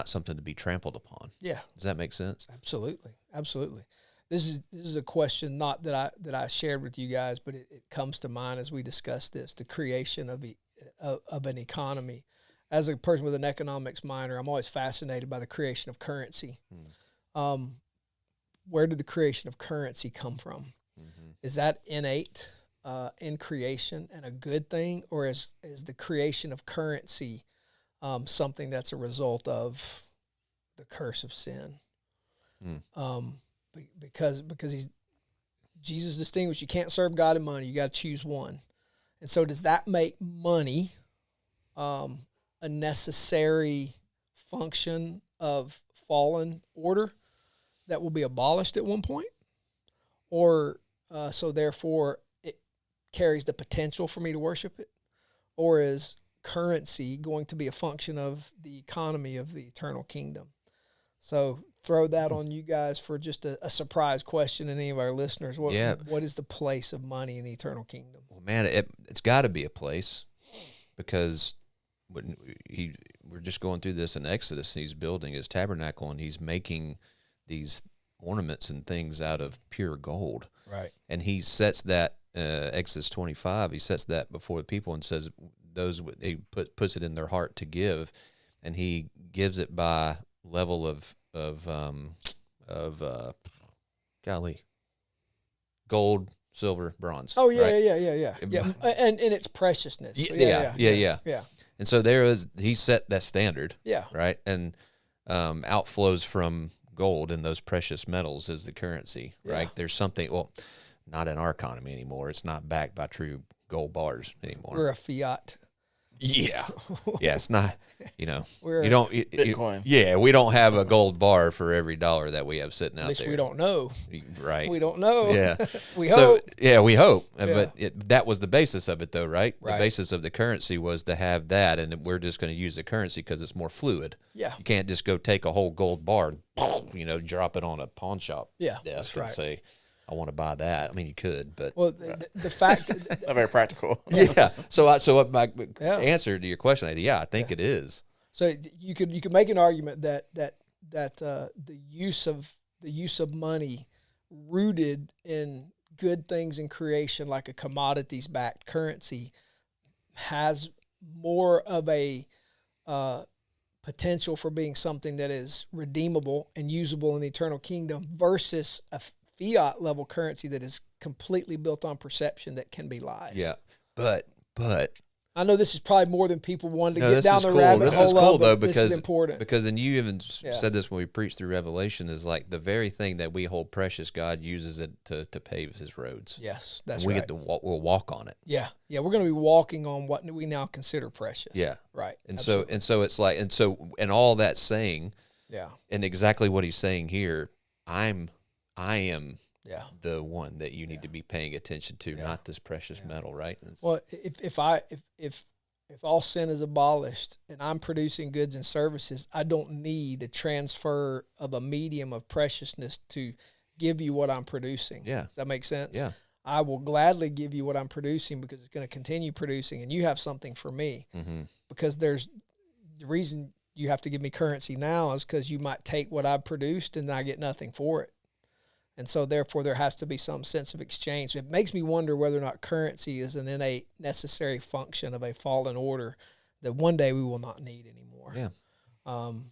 something to be trampled upon. Yeah. Does that make sense? Absolutely. Absolutely. This is a question not that I shared with you guys, but it comes to mind as we discuss this, the creation of an economy. As a person with an economics minor, I'm always fascinated by the creation of currency. Where did the creation of currency come from? Is that innate in creation and a good thing, or is the creation of currency something that's a result of the curse of sin? Because Jesus distinguished, you can't serve God and money. You got to choose one. And so does that make money a a necessary function of fallen order that will be abolished at one point? Or so therefore it carries the potential for me to worship it? Or is currency going to be a function of the economy of the eternal kingdom? So throw that on you guys for just a surprise question, and any of our listeners. What is the place of money in the eternal kingdom? Well, man, it's got to be a place, because when we're just going through this in Exodus, and he's building his tabernacle, and he's making these ornaments and things out of pure gold. Right. And he sets that, Exodus 25, he sets that before the people and says he puts it in their heart to give, and he gives it by level of gold, silver, bronze. Oh yeah, right? yeah, and its preciousness. So yeah. And so he set that standard. Yeah. Right. And outflows from gold and those precious metals is the currency. Right. Yeah. There's something. Well, not in our economy anymore. It's not backed by true gold bars anymore. We're a fiat. Yeah. Yeah, it's not, Bitcoin. We don't have a gold bar for every dollar that we have sitting out there. At least we don't know. Right. We don't know. Yeah. We hope. Yeah, we hope. Yeah. But that was the basis of it, though, right? Right. The basis of the currency was to have that, and we're just going to use the currency because it's more fluid. Yeah. You can't just go take a whole gold bar and, drop it on a pawn shop desk that's and right. say, I want to buy that. I mean, you could, but Well, the fact that, Not very practical. yeah. So my Yeah. answer to your question, I think it is. so you could make an argument that the use of money rooted in good things in creation, like a commodities backed currency, has more of a potential for being something that is redeemable and usable in the eternal kingdom versus a fiat level currency that is completely built on perception that can be lies. Yeah. But I know this is probably more than people wanted to no, get this down is the cool. rabbit This hole is cool of, though, but because this is important. and you even Yeah. said this when we preached through Revelation, is like the very thing that we hold precious, God uses it to pave his roads. Yes, that's we right. get to we'll walk on it. Yeah, we're going to be walking on what we now consider precious. Yeah. Right. And Absolutely. so it's like, and all that saying, Yeah. and exactly what he's saying here, I am Yeah. the one that you need to be paying attention to, not this precious metal, right? Well, if all sin is abolished and I'm producing goods and services, I don't need a transfer of a medium of preciousness to give you what I'm producing. Yeah. Does that make sense? Yeah. I will gladly give you what I'm producing because it's going to continue producing, and you have something for me. Mm-hmm. Because there's the reason you have to give me currency now is because you might take what I've produced and I get nothing for it. And so therefore there has to be some sense of exchange. It makes me wonder whether or not currency is an innate necessary function of a fallen order that one day we will not need anymore. Yeah. And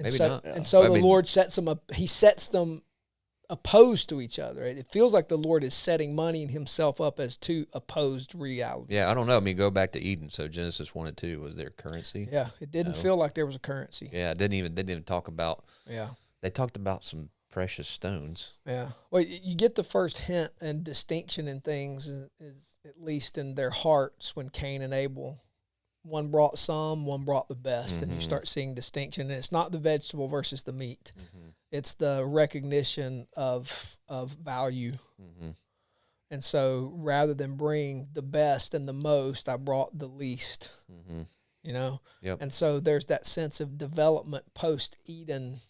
Maybe so, not. And so I the mean- Lord sets them up. He sets them opposed to each other. It feels like the Lord is setting money and himself up as two opposed realities. Yeah, I don't know. I mean, go back to Eden. So Genesis 1 and 2, was there currency? Yeah. It didn't No. feel like there was a currency. Yeah, they didn't even talk about. Yeah. They talked about some precious stones. Yeah. Well, you get the first hint and distinction in things is at least in their hearts when Cain and Abel, one brought some, one brought the best, and you start seeing distinction. And it's not the vegetable versus the meat. Mm-hmm. It's the recognition of value. Mm-hmm. And so rather than bring the best and the most, I brought the least, Mm-hmm. you know? Yep. And so there's that sense of development post-Eden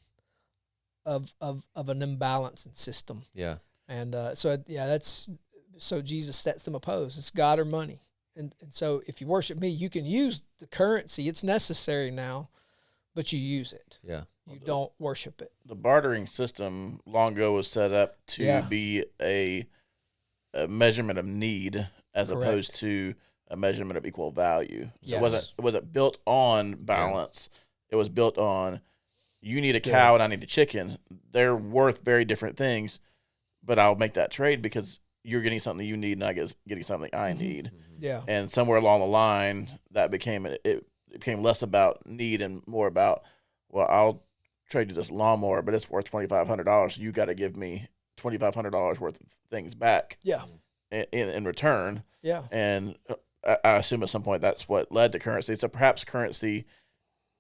of an imbalanced system. Yeah. And so Jesus sets them opposed. It's God or money. And so if you worship me, you can use the currency. It's necessary now, but you use it. Yeah. You don't worship it. The bartering system long ago was set up to be a measurement of need as Correct. opposed to a measurement of equal value. So Yes. it wasn't built on balance. It was built on, you need a cow and I need a chicken. They're worth very different things, but I'll make that trade because you're getting something you need and I get getting something I need. Yeah. And somewhere along the line, that became it became less about need and more about, well, I'll trade you this lawnmower, but it's worth $2,500. So you got to give me $2,500 worth of things back Yeah. in return. Yeah. And I assume at some point that's what led to currency. So perhaps currency,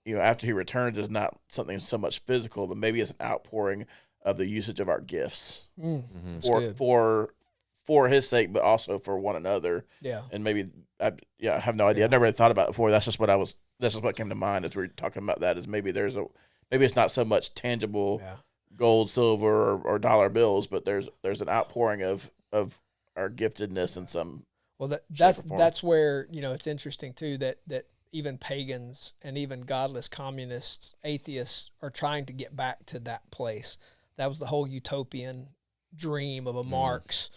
after he returns, is not something so much physical, but maybe it's an outpouring of the usage of our gifts for his sake, but also for one another. Yeah. And maybe I have no idea. I've never really thought about it before. That's just what came to mind as we were talking about that. Is maybe it's not so much tangible gold, silver, or dollar bills, but there's an outpouring of our giftedness in some. Well, that's where it's interesting too that even pagans and even godless communists, atheists are trying to get back to that place. That was the whole utopian dream of a Marx,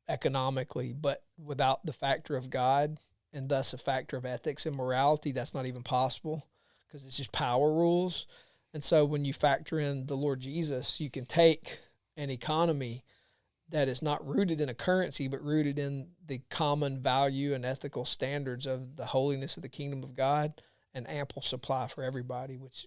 economically, but without the factor of God and thus a factor of ethics and morality, that's not even possible because it's just power rules. And so when you factor in the Lord Jesus, you can take an economy that is not rooted in a currency, but rooted in the common value and ethical standards of the holiness of the kingdom of God and ample supply for everybody, which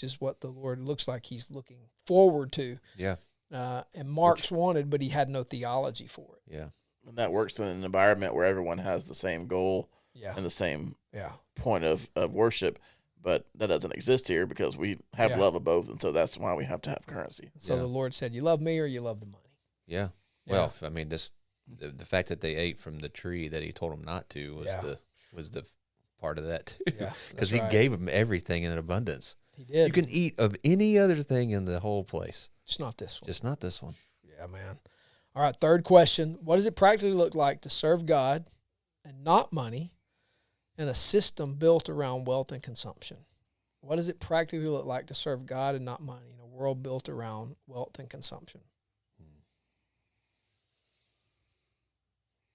is what the Lord looks like he's looking forward to. Yeah. And Marx wanted, but he had no theology for it. Yeah. And that works in an environment where everyone has the same goal and the same point of worship. But that doesn't exist here because we have love of both, and so that's why we have to have currency. So the Lord said, you love me or you love the money? Yeah. Well, I mean, the fact that they ate from the tree that he told them not to was the part of that too. Yeah, because he gave them everything in abundance. He did. You can eat of any other thing in the whole place. Just not this one. Just not this one. Yeah, man. All right, third question. What does it practically look like to serve God and not money in a system built around wealth and consumption? What does it practically look like to serve God and not money in a world built around wealth and consumption?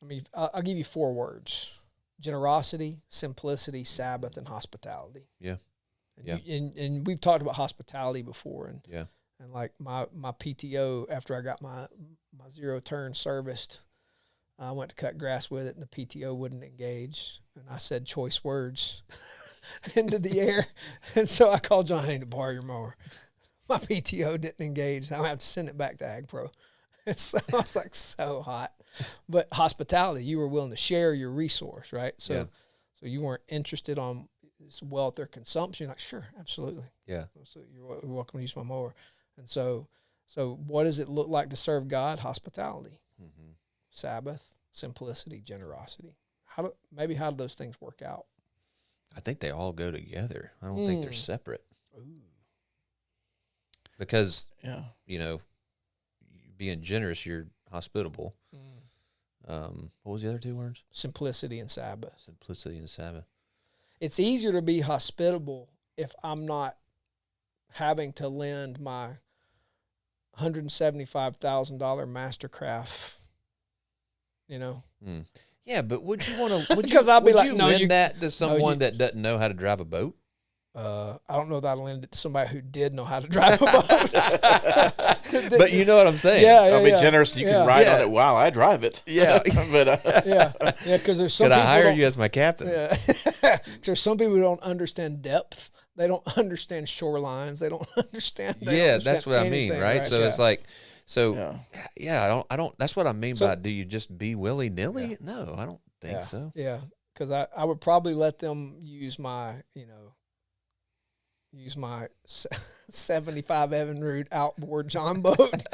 I mean, I'll give you 4 words: generosity, simplicity, Sabbath, and hospitality. Yeah. And we've talked about hospitality before. And yeah. And like my PTO, after I got my 0-turn serviced, I went to cut grass with it, and the PTO wouldn't engage. And I said choice words into the air. And so I called John, I need to borrow your mower. My PTO didn't engage. I have to send it back to AgPro. And so I was like so hot. But hospitality, you were willing to share your resource, right? So you weren't interested on this wealth or consumption. You're like, sure, absolutely. Yeah. So you're welcome to use my mower. And so what does it look like to serve God? Hospitality, Sabbath, simplicity, generosity. How do those things work out? I think they all go together. I don't think they're separate. Ooh. Because, being generous, you're hospitable. What was the other 2 words? Simplicity and Sabbath. Simplicity and Sabbath. It's easier to be hospitable if I'm not having to lend my $175,000 Mastercraft, Yeah, but would you want to? Because I'll be like, lend that to someone that doesn't know how to drive a boat? I don't know that I'd lend it to somebody who did know how to drive a boat. But you know what I'm saying. Yeah, I'll be generous. You can ride on it while I drive it. Yeah. But because there's some Could people I hire you as my captain? Yeah. There's some people who don't understand depth. They don't understand shorelines. They don't understand. That's what I mean, right? So it's like, I don't. That's what I mean by, do you just be willy nilly? Yeah. No, I don't think so. Yeah, because I would probably let them use my 75 Evinrude outboard John boat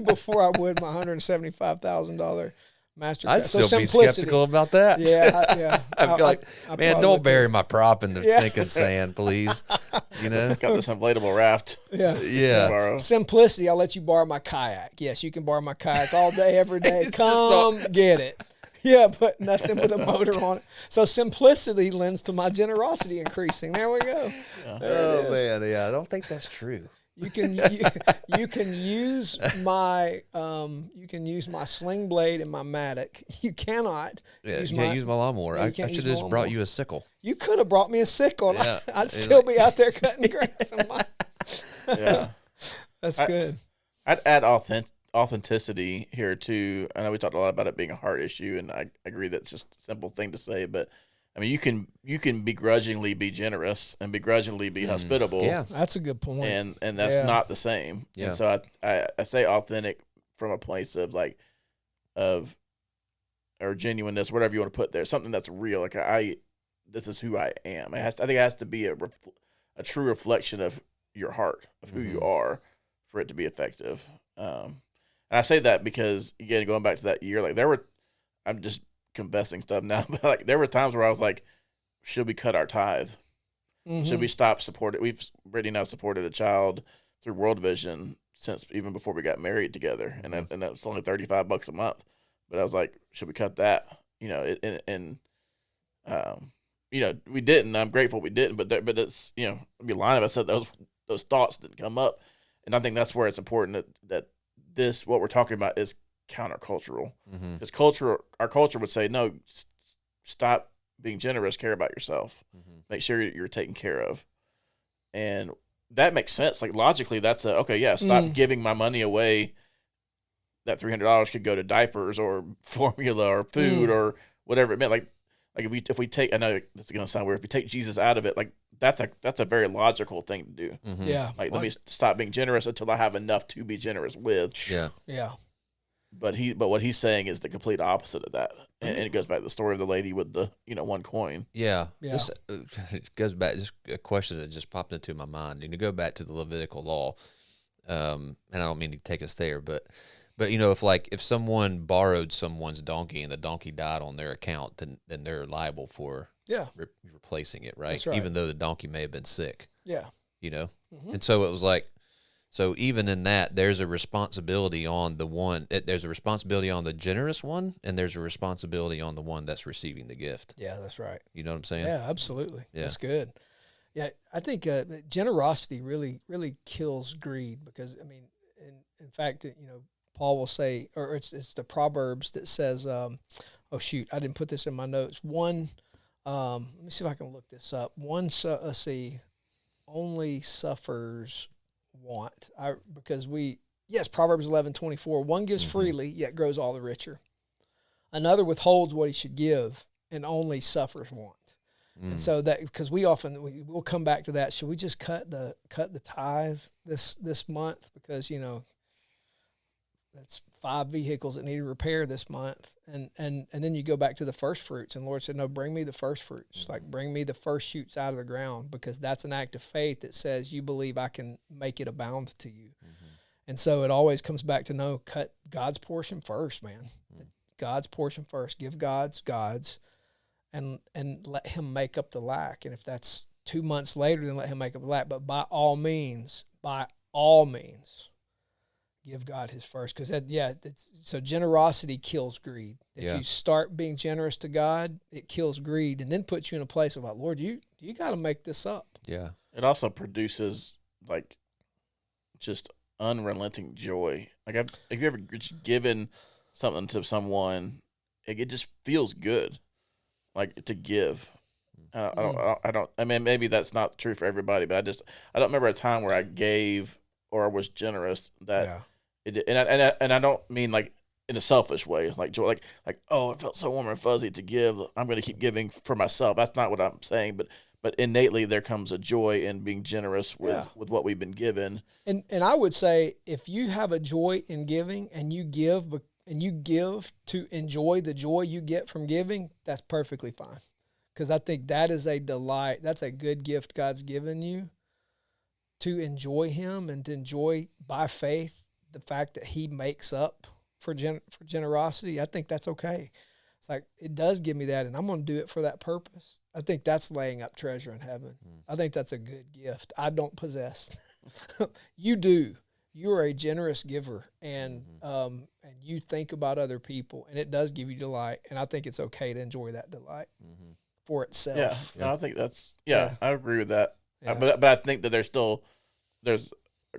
before I would my $175,000 Mastercraft. I'd still be skeptical about that. Yeah. I'd be like, man, don't bury my prop in the sinking sand, please. got this inflatable raft. Yeah. Simplicity. I'll let you borrow my kayak. Yes, you can borrow my kayak all day, every day. Come get it. Yeah, but nothing with a motor on it. So simplicity lends to my generosity increasing. There we go. Yeah. Oh man, I don't think that's true. You can use my sling blade and my mattock. You cannot. You can't use my lawnmower. I should have just brought you a sickle. You could have brought me a sickle. Yeah. I'd still be out there cutting grass. That's good. I'd add authenticity here too. I know we talked a lot about it being a heart issue, and I agree that's just a simple thing to say, but I mean, you can begrudgingly be generous and begrudgingly be hospitable. Yeah, that's a good point. And that's not the same. Yeah. And so I say authentic from a place of or genuineness, whatever you want to put there, something that's real. Like this is who I am. I think it has to be a true reflection of your heart, of who you are, for it to be effective. And I say that because, again, going back to that year, like I'm just confessing stuff now, but like there were times where I was like, should we cut our tithe? Mm-hmm. Should we stop supporting? Brittany and I supported a child through World Vision since even before we got married together, and that was only $35 a month. But I was like, should we cut that? You know, you know, we didn't. I'm grateful we didn't, but it's, you know, I'd be lying if I said those thoughts didn't come up. And I think that's where it's important that this, what we're talking about, is countercultural. Because our culture would say, no, stop being generous, care about yourself, make sure you're taken care of. And that makes sense. Like, logically, that's stop giving my money away. That $300 could go to diapers or formula or food or whatever it meant. Like if we take, I know this is gonna sound weird, if we take Jesus out of it, like that's a very logical thing to do. Yeah. Like, let me stop being generous until I have enough to be generous with. Yeah. Yeah. But what he's saying is the complete opposite of that, and it goes back to the story of the lady with the one coin. Yeah. Yeah. This it goes back. Just a question that just popped into my mind. And to go back to the Levitical law, and I don't mean to take us there, but you know, if someone borrowed someone's donkey and the donkey died on their account, then they're liable for replacing it, right? That's right. Even though the donkey may have been sick. Yeah. You know, and so it was like, so even in that, there's a responsibility on the one. There's a responsibility on the generous one, and there's a responsibility on the one that's receiving the gift. Yeah, that's right. You know what I'm saying? Yeah, absolutely. Yeah. That's good. Yeah, I think generosity really, really kills greed, because, I mean, in fact, you know, Paul will say, or it's the Proverbs that says, oh shoot, I didn't put this in my notes. One, let me see if I can look this up. Let's see, only suffers want. Proverbs 11:24. One gives freely, yet grows all the richer. Another withholds what he should give, and only suffers want. And so that, because we'll come back to that. Should we just cut the tithe this month, because, you know, that's 5 vehicles that need repair this month, and then you go back to the first fruits, and the Lord said, no, bring me the first fruits, like bring me the first shoots out of the ground, because that's an act of faith that says you believe I can make it abound to you. And so it always comes back to, no, cut God's portion first, man. God's portion first. Give God's, and let him make up the lack. And if that's 2 months later, then let him make up the lack. But by all means, give God his first, because so generosity kills greed. If you start being generous to God, it kills greed, and then puts you in a place of like, Lord, you got to make this up. Yeah. It also produces, like, just unrelenting joy. Like, have you ever just given something to someone? It just feels good, like, to give. I mean, maybe that's not true for everybody, but I don't remember a time where I gave or was generous that. And I don't mean like in a selfish way, like joy, like oh, it felt so warm and fuzzy to give, I'm going to keep giving for myself. That's not what I'm saying, but innately there comes a joy in being generous with what we've been given. And I would say, if you have a joy in giving, and you give to enjoy the joy you get from giving, that's perfectly fine, because I think that is a delight. That's a good gift God's given you, to enjoy him and to enjoy by faith the fact that he makes up for generosity. I think that's okay. It's like, it does give me that, and I'm going to do it for that purpose. I think that's laying up treasure in heaven. I think that's a good gift I don't possess. You do. You are a generous giver, and you think about other people, and it does give you delight, and I think it's okay to enjoy that delight for itself. Yeah, no, I think that's, I agree with that. Yeah. But I think that there's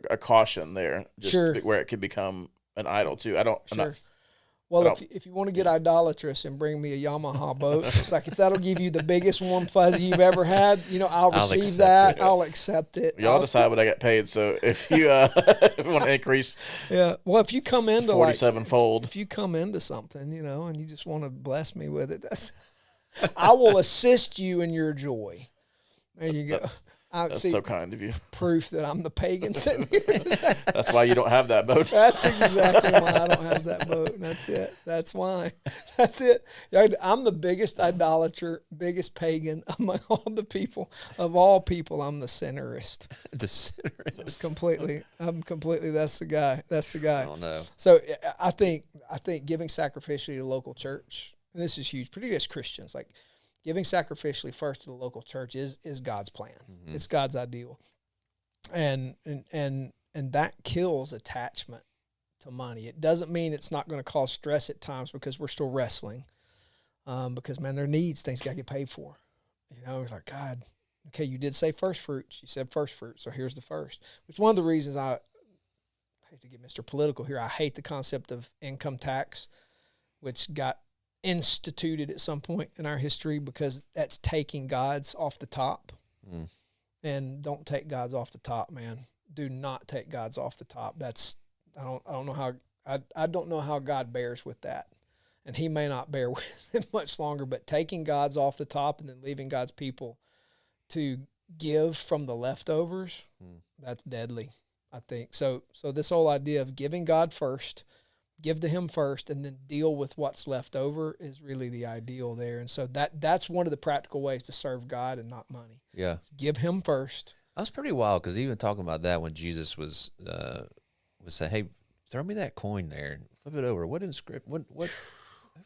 a caution there, just where it could become an idol too. If you want to get idolatrous and bring me a Yamaha boat, it's like, if that'll give you the biggest warm fuzzy you've ever had, you know, I'll receive that. I'll accept it. Y'all decide what I get paid. So if you if you want to increase, well, if you come into 47-fold, if you come into something, you know, and you just want to bless me with it, I will assist you in your joy. There you go. I That's see so kind of you. proof that I'm the pagan sitting here. That's why you don't have that boat. That's exactly why I don't have that boat. That's it. That's why. That's it. I'm the biggest idolater, biggest pagan among all the people. Of all people, I'm the centerist. The centerist. I'm completely. That's the guy. That's the guy. I don't know. So I think giving sacrificially to the local church, and this is huge, particularly as Christians, like giving sacrificially first to the local church is God's plan. Mm-hmm. It's God's ideal, and that kills attachment to money. It doesn't mean it's not going to cause stress at times because we're still wrestling. Because man, there are needs, things got to get paid for. You know, it's like, God, okay, you did say first fruits. You said first fruits, so here's the first. Which is one of the reasons I hate to get Mr. Political here. I hate the concept of income tax, which got instituted at some point in our history because that's taking God's off the top. Mm. And don't take God's off the top, man. Do not take God's off the top. That's I don't know how God bears with that. And he may not bear with it much longer, but taking God's off the top and then leaving God's people to give from the leftovers, that's deadly, I think. So this whole idea of giving God first, give to him first, and then deal with what's left over is really the ideal there. And so that's one of the practical ways to serve God and not money. Yeah. Give him first. That's pretty wild because even talking about that when Jesus was saying, "Hey, throw me that coin there and flip it over." What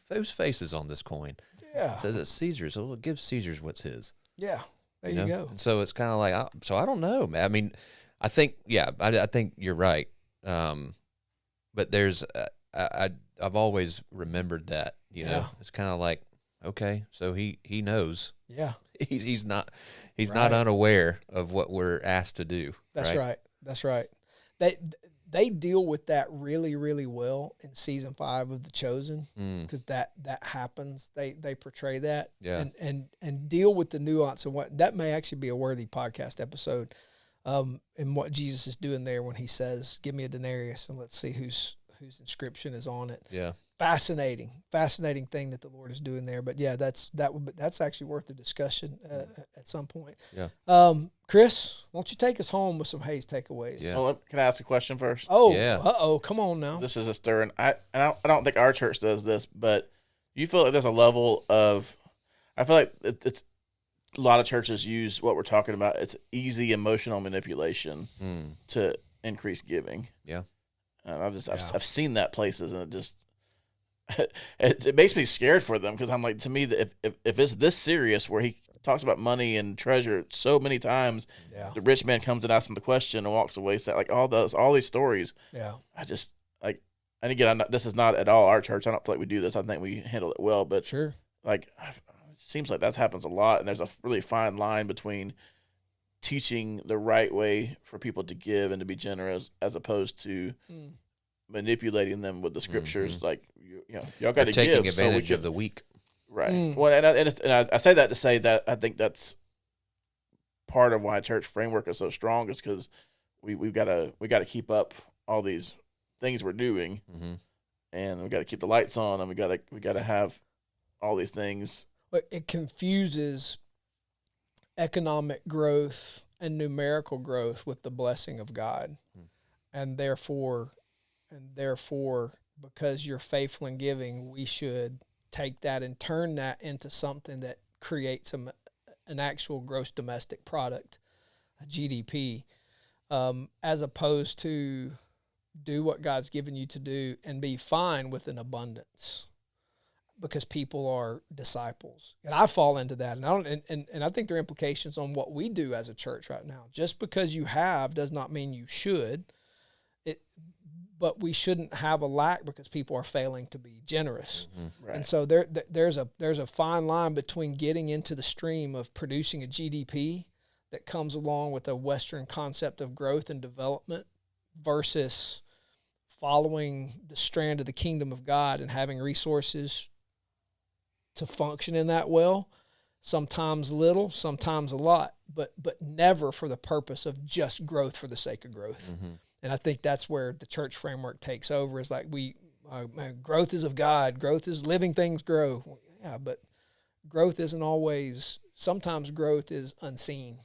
whose face is on this coin? Yeah. It says it's Caesar's. So we'll give Caesar's what's his. Yeah. There you go. And so it's kind of like, so I don't know, man. I mean, I think you're right. But there's, I've always remembered that, you know, it's kind of like, okay, so he knows. Yeah. He's not unaware of what we're asked to do. That's right. That's right. They deal with that really, really well in season 5 of The Chosen because that happens. They portray that and deal with the nuance of what that may actually be a worthy podcast episode. And what Jesus is doing there when he says, "Give me a denarius and let's see whose inscription is on it." Yeah. Fascinating thing that the Lord is doing there. But yeah, that's actually worth the discussion at some point. Yeah. Chris, won't you take us home with some Hayes takeaways? Yeah. Well, can I ask a question first? Oh, yeah. Come on now. This is a stirring. I don't think our church does this, but you feel like there's a level of, I feel like it's a lot of churches use what we're talking about. It's easy emotional manipulation to increase giving. Yeah. I've seen that places, and it just it makes me scared for them because I'm like, to me, that if it's this serious where he talks about money and treasure so many times, the rich man comes and asks him the question and walks away, so like all these stories. Yeah. I just like, and again, this is not at all our church. I don't feel like we do this. I think we handle it well, but sure, like it seems like that happens a lot, and there's a really fine line between teaching the right way for people to give and to be generous, as opposed to manipulating them with the scriptures. Like y'all got to give, taking advantage of the weak. Right. Well, and I say that to say that I think that's part of why church framework is so strong, is because we got to keep up all these things we're doing, and we got to keep the lights on, and we got to have all these things. But it confuses economic growth and numerical growth with the blessing of God, and therefore, because you're faithful in giving, we should take that and turn that into something that creates an actual gross domestic product, a GDP, as opposed to do what God's given you to do and be fine with an abundance because people are disciples. And I fall into that. And I think there are implications on what we do as a church right now. Just because you have does not mean you should. But we shouldn't have a lack because people are failing to be generous. Right. And so there's a fine line between getting into the stream of producing a GDP that comes along with a Western concept of growth and development versus following the strand of the kingdom of God and having resources to function in that well, sometimes little, sometimes a lot, but never for the purpose of just growth for the sake of growth. And I think that's where the church framework takes over. Is like growth is of God. Growth is living things grow. Well, yeah, but growth isn't always. Sometimes growth is unseen.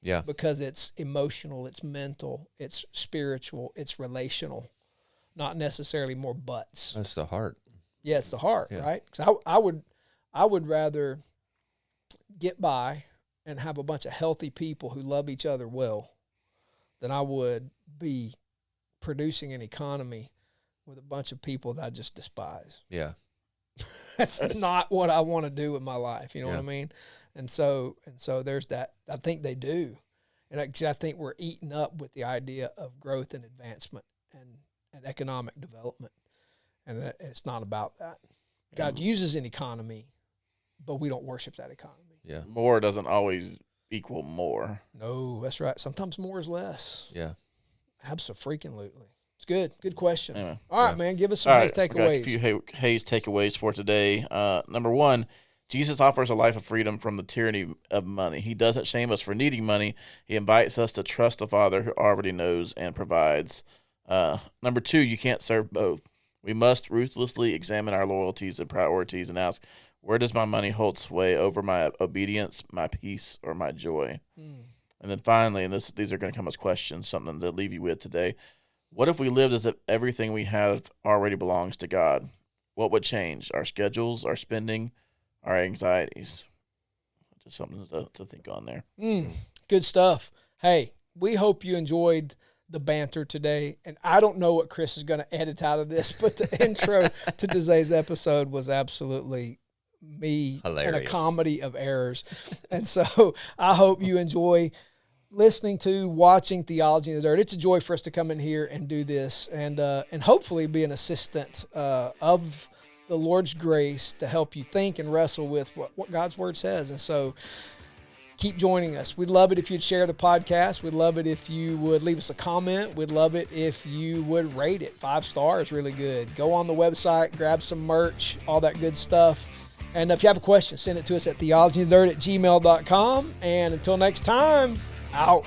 Yeah. Because it's emotional, it's mental, it's spiritual, it's relational, not necessarily more butts. That's the heart. Yeah, it's the heart, Yeah. right? Because I would rather get by and have a bunch of healthy people who love each other well than I would be producing an economy with a bunch of people that I just despise. Yeah. That's not what I want to do with my life. You know Yeah. what I mean? And so there's that. I think they do. And I think we're eaten up with the idea of growth and advancement and economic development. And it's not about that. God uses an economy, but we don't worship that economy. Yeah. More doesn't always equal more. No, that's right. Sometimes more is less. Yeah. Absolutely. It's good. Good question. Anyway. All right, Yeah. man. Give us some All nice right, we got a takeaways. few Hayes takeaways for today. Number one, Jesus offers a life of freedom from the tyranny of money. He doesn't shame us for needing money. He invites us to trust the Father who already knows and provides. Number two, you can't serve both. We must ruthlessly examine our loyalties and priorities and ask, where does my money hold sway over my obedience, my peace, or my joy? And then finally, and these are going to come as questions, something to leave you with today. What if we lived as if everything we have already belongs to God? What would change? Our schedules, our spending, our anxieties? Just something to think on there. Good stuff. Hey, we hope you enjoyed the banter today. And I don't know what Chris is going to edit out of this, but the intro to today's episode was absolutely me Hilarious. and a comedy of errors. And so I hope you enjoy listening to, watching Theology in the Dirt. It's a joy for us to come in here and do this and hopefully be an assistant of the Lord's grace to help you think and wrestle with what God's Word says. And so keep joining us. We'd love it if you'd share the podcast. We'd love it if you would leave us a comment. We'd love it if you would rate it. 5 stars, really good. Go on the website, grab some merch, all that good stuff. And if you have a question, send it to us at theologyinthedirt@gmail.com. And until next time, out.